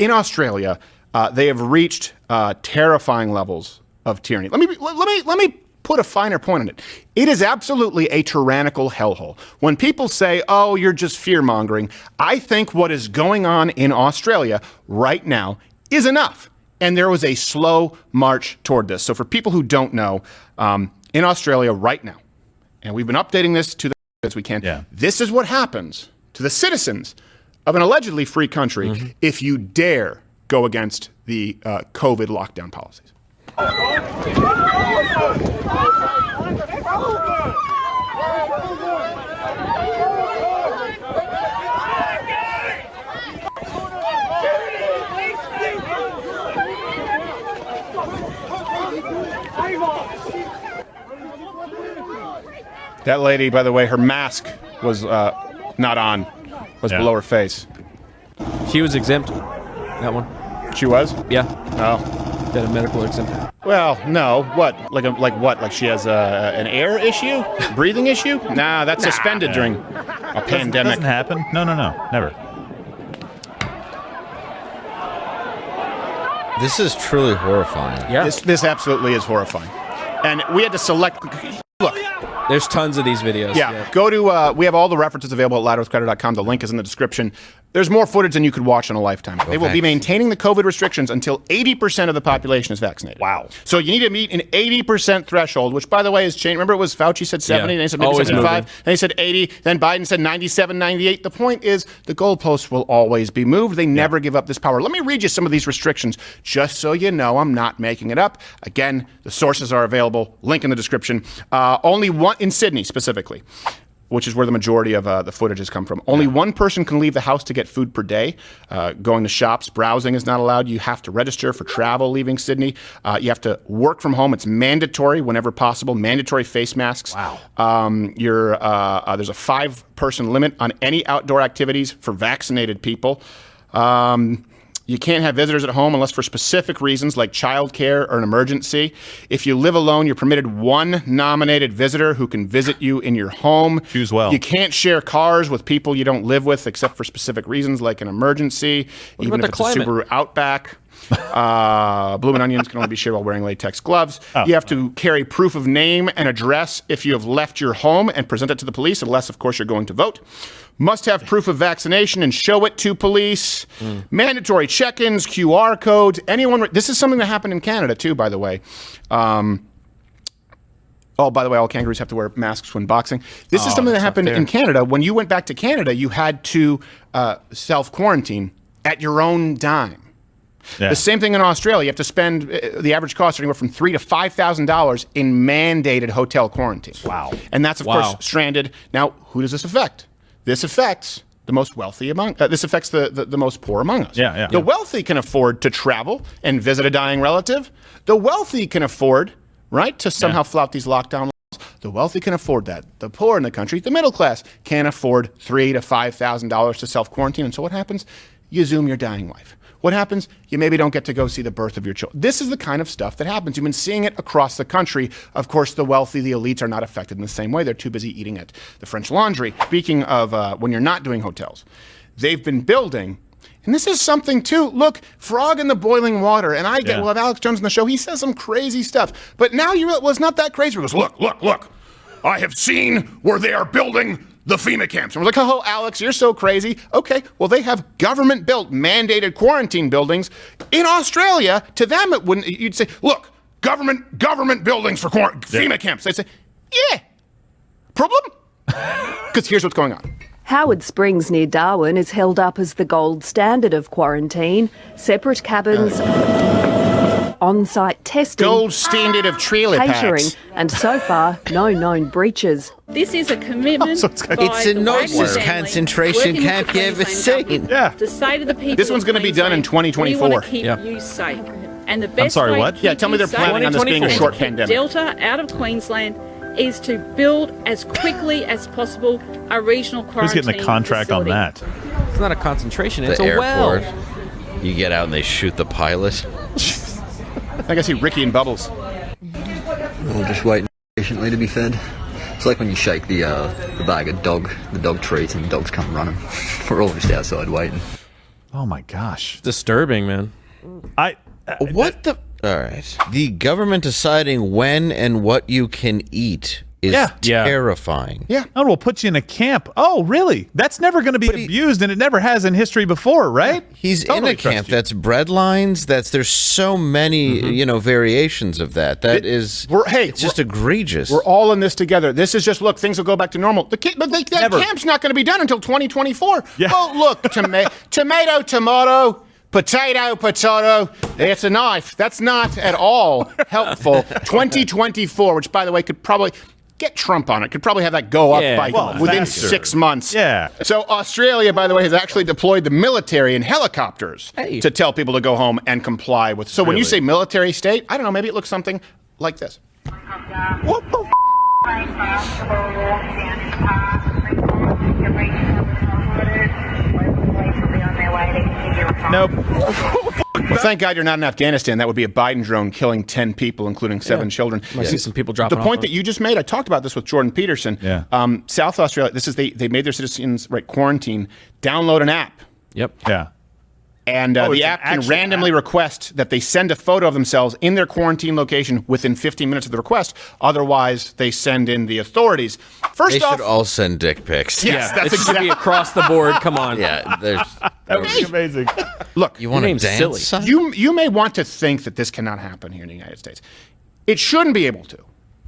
in Australia, they have reached terrifying levels of tyranny. Let me put a finer point on it. It is absolutely a tyrannical hellhole. When people say, "Oh, you're just fear-mongering," I think what is going on in Australia right now is enough. And there was a slow march toward this. So for people who don't know, in Australia right now, and we've been updating this to the as we can, this is what happens to the citizens of an allegedly free country if you dare go against the COVID lockdown policies. That lady, by the way, her mask was not on, was below her face. She was exempt, that one. She was? Yeah. Oh. Got a medical exempt. Well, no. What? Like what? Like she has an air issue? Breathing issue? Nah, that's suspended during a pandemic. Doesn't happen. No. Never. This is truly horrifying. Yeah. This absolutely is horrifying. And we had to select... Look. There's tons of these videos. Yeah. Go to... we have all the references available at loudwithcrowder.com. The link is in the description. There's more footage than you could watch in a lifetime. They will be maintaining the COVID restrictions until 80% of the population is vaccinated. Wow. So you need to meet an 80% threshold, which, by the way, has changed. Remember, it was Fauci said 70, then he said maybe 75, then he said 80, then Biden said 97, 98. The point is the goalposts will always be moved. They never give up this power. Let me read you some of these restrictions, just so you know I'm not making it up. Again, the sources are available. Link in the description. Only one, in Sydney specifically, which is where the majority of the footage has come from. Only one person can leave the house to get food per day. Going to shops, browsing is not allowed. You have to register for travel leaving Sydney. You have to work from home. It's mandatory whenever possible. Mandatory face masks. Wow. There's a 5-person limit on any outdoor activities for vaccinated people. You can't have visitors at home unless for specific reasons like childcare or an emergency. If you live alone, you're permitted one nominated visitor who can visit you in your home. Choose well. You can't share cars with people you don't live with except for specific reasons like an emergency, even if it's a Subaru Outback. Bloomin' onions can only be shared while wearing latex gloves. You have to carry proof of name and address if you have left your home and present it to the police, unless, of course, you're going to vote. Must have proof of vaccination and show it to police. Mandatory check-ins, QR codes. This is something that happened in Canada, too, by the way. By the way, all kangaroos have to wear masks when boxing. This is something that happened in Canada. When you went back to Canada, you had to self-quarantine at your own dime. Yeah. The same thing in Australia. You have to spend the average cost anywhere from $3,000 to $5,000 in mandated hotel quarantine. Wow. And that's, of course, stranded. Now, who does this affect? This affects the most wealthy among this affects the most poor among us. Yeah. The wealthy can afford to travel and visit a dying relative. The wealthy can afford, right, to somehow flout these lockdown laws. The wealthy can afford that. The poor in the country, the middle class, can't afford $3,000 to $5,000 to self-quarantine. And so what happens? You Zoom your dying wife. What happens? You maybe don't get to go see the birth of your children. This is the kind of stuff that happens. You've been seeing it across the country. Of course, the wealthy, the elites are not affected in the same way. They're too busy eating at the French Laundry. Speaking of when you're not doing hotels, they've been building, and this is something too. Look, frog in the boiling water. And we'll have Alex Jones on the show. He says some crazy stuff. But now it's not that crazy. He goes, look. I have seen where they are building the FEMA camps. And we're like, oh, Alex, you're so crazy. Okay, well, they have government-built, mandated quarantine buildings in Australia. To them, it wouldn't. You'd say, look, government buildings for FEMA camps. They'd say, yeah, problem? Because here's what's going on. Howard Springs near Darwin is held up as the gold standard of quarantine. Separate cabins, on-site testing, gold standard of trailer catering, packs. And so far, no known breaches. This is a commitment. It's the nicest concentration camp you ever seen. Yeah. To say to the people, this one's going to be done in 2024. We want to keep you safe. And the best I'm sorry, way what? to keep Yeah, tell me they're planning on this being a short pandemic. Delta out of Queensland is to build as quickly as possible a regional quarantine. Who's getting the contract facility. on that? It's not a concentration. It's The a airport. well. You get out and they shoot the pilot. I think I see Ricky and Bubbles. We're just waiting patiently to be fed. It's like when you shake the bag of the dog treats and the dogs come running. We're all just outside waiting. Oh my gosh. Disturbing, man. What the? All right. The government deciding when and what you can eat is Yeah. terrifying. Yeah. Oh, we'll put you in a camp. Oh, really? That's never going to be abused, and it never has in history before, right? He's Totally in a trust camp you. that's bread lines. There's so many, variations of that. It's just egregious. We're all in this together. This is just, look, things will go back to normal. But that camp's not going to be done until 2024. Yeah. Oh, look, tomato, potato. It's a knife. That's not at all helpful. 2024, which, by the way, could probably get Trump on it. Could probably have that go up within faster. 6 months. Yeah. So Australia, by the way, has actually deployed the military in helicopters to tell people to go home and comply with. So when you say military state, I don't know, maybe it looks something like this. What the Nope. Well, thank God you're not in Afghanistan. That would be a Biden drone killing 10 people, including 7 children. I see some people dropping The off point on that you just made, I talked about this with Jordan Peterson. Yeah. South Australia, they made their citizens quarantine, download an app. Yep. Yeah. And it's the an app can actual randomly app. request that they send a photo of themselves in their quarantine location within 15 minutes of the request. Otherwise, they send in the authorities. First They off, should all send dick pics. yes, It that's should exactly. be across the board. Come on. Yeah. That would be amazing. Look, You want to name's dance? silly. son? you may want to think that this cannot happen here in the United States. It shouldn't be able to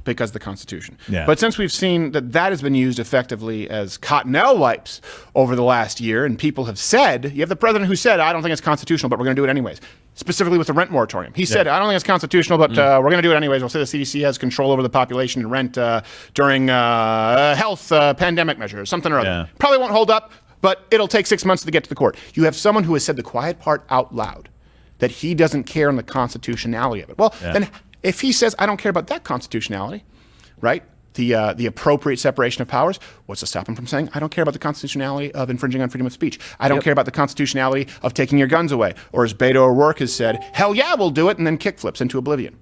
because of the Constitution. Yeah. But since we've seen that has been used effectively as cottonelle wipes over the last year, and people have said, you have the president who said, I don't think it's constitutional, but we're going to do it anyways. Specifically with the rent moratorium. He said, I don't think it's constitutional, but we're going to do it anyways. We'll say the CDC has control over the population and rent during health pandemic measures, something or other. Yeah. Probably won't hold up, but it'll take 6 months to get to the court. You have someone who has said the quiet part out loud, that he doesn't care on the constitutionality of it. Well, then if he says, I don't care about that constitutionality, right? The appropriate separation of powers, what's to stop him from saying, I don't care about the constitutionality of infringing on freedom of speech. I don't care about the constitutionality of taking your guns away. Or as Beto O'Rourke has said, hell yeah, we'll do it, and then kickflips into oblivion.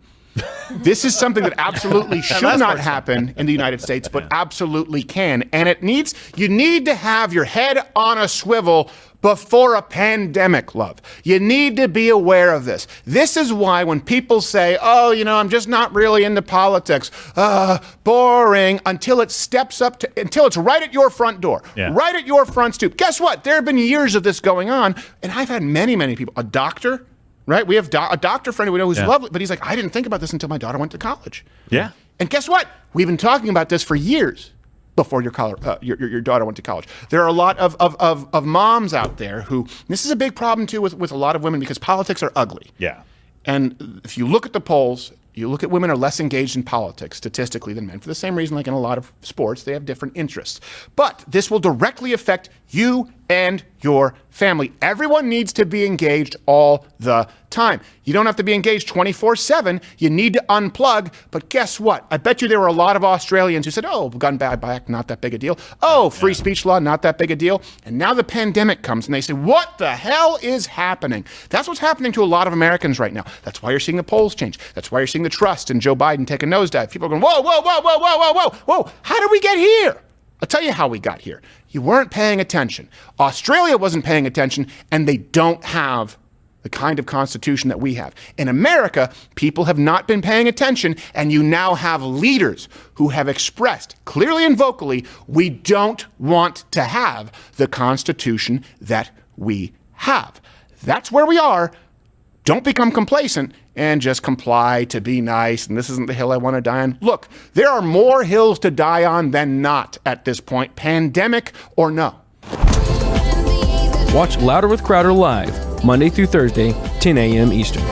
This is something that absolutely should not happen in the United States, but absolutely can. And you need to have your head on a swivel before a pandemic, love. You need to be aware of this. This is why when people say, oh, I'm just not really into politics, boring, until it steps up until it's right at your front door, right at your front stoop. Guess what? There have been years of this going on, and I've had many, many people, a doctor, right? We have a doctor friend who we know who's lovely, but he's like, I didn't think about this until my daughter went to college. Yeah. And guess what? We've been talking about this for years before your daughter went to college. There are a lot of moms out there who, this is a big problem too with a lot of women because politics are ugly. Yeah. And if you look at the polls, you look at women are less engaged in politics statistically than men for the same reason, like in a lot of sports, they have different interests. But this will directly affect you and your family. Everyone needs to be engaged all the time. You don't have to be engaged 24/7. You need to unplug. But guess what? I bet you there were a lot of Australians who said, oh, gun back, not that big a deal. Oh, free speech law, not that big a deal. And now the pandemic comes and they say, what the hell is happening? That's what's happening to a lot of Americans right now. That's why you're seeing the polls change. That's why you're seeing the trust in Joe Biden take a nosedive. People are going, whoa. How did we get here? I'll tell you how we got here. You weren't paying attention. Australia wasn't paying attention, and they don't have the kind of constitution that we have. In America, people have not been paying attention, and you now have leaders who have expressed clearly and vocally, we don't want to have the constitution that we have. That's where we are. Don't become complacent and just comply to be nice. And this isn't the hill I want to die on. Look, there are more hills to die on than not at this point, pandemic or no. Watch Louder with Crowder live, Monday through Thursday, 10 a.m. Eastern.